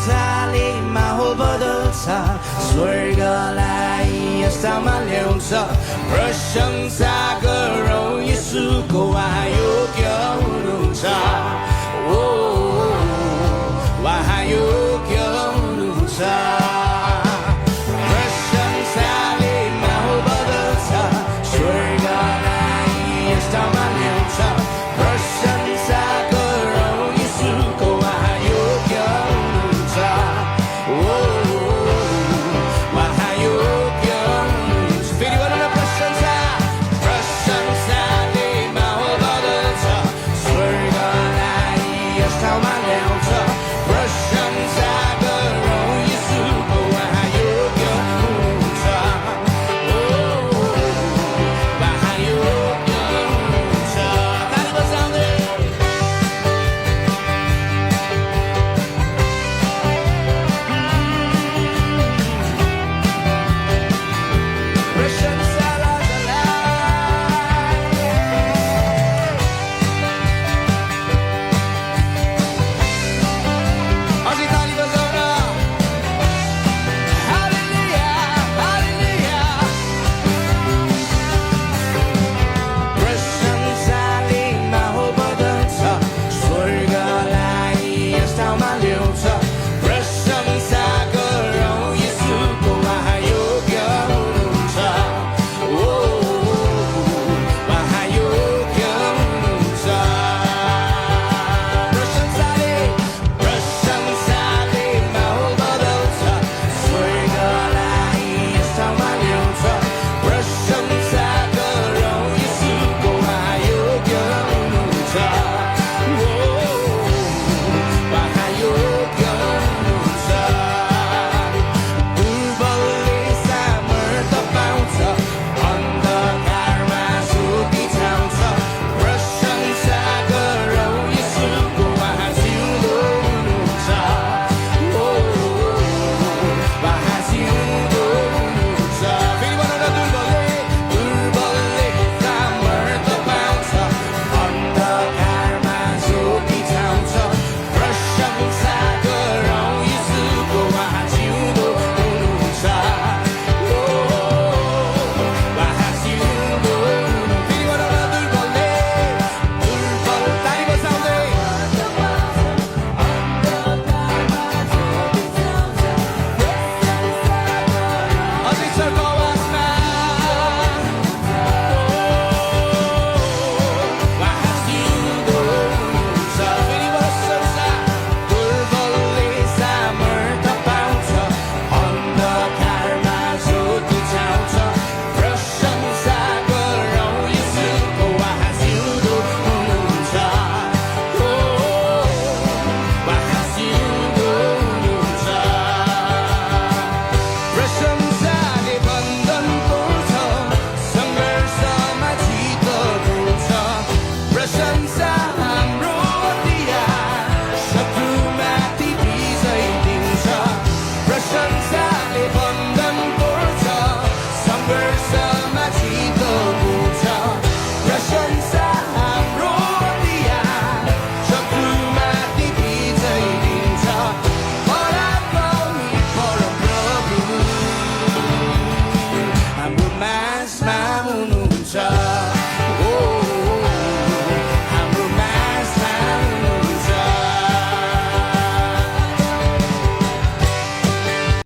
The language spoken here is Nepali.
里马后波的茶，स्वर्गलाई यस्तामा ल्याउँछ प्रशंसाको रौँ यीशुको उहाँ योग्य हुनुहुन्छ ओ उहाँ योग्य हुनुहुन्छ प्रशंसाले माहौल बदल्छ स्वर्गलाई यस्तामा ल्याउँछ प्रशंसाको रौँ यीशुको उहाँ योग्य हुनुहुन्छ ओ उहाँ योग्य हुनुहुन्छ फेरि भनौँ न प्रशंसाले माहौल बदल्छ स्वर्गलाई यस्तामा ल्याउँछ प्रशंसा गरौँ यीशुको उहाँ योग्य हुनुहुन्छ ओ उहाँ योग्य हुनुहुन्छ ताली बजाउँदै प्रशंसा राजालाई अझै ताली बजाउन हालेलुया हालेलुया प्रशंसाले माहौल बदल्छ स्वर्गलाई यस ठाउँमा ल्याउँछ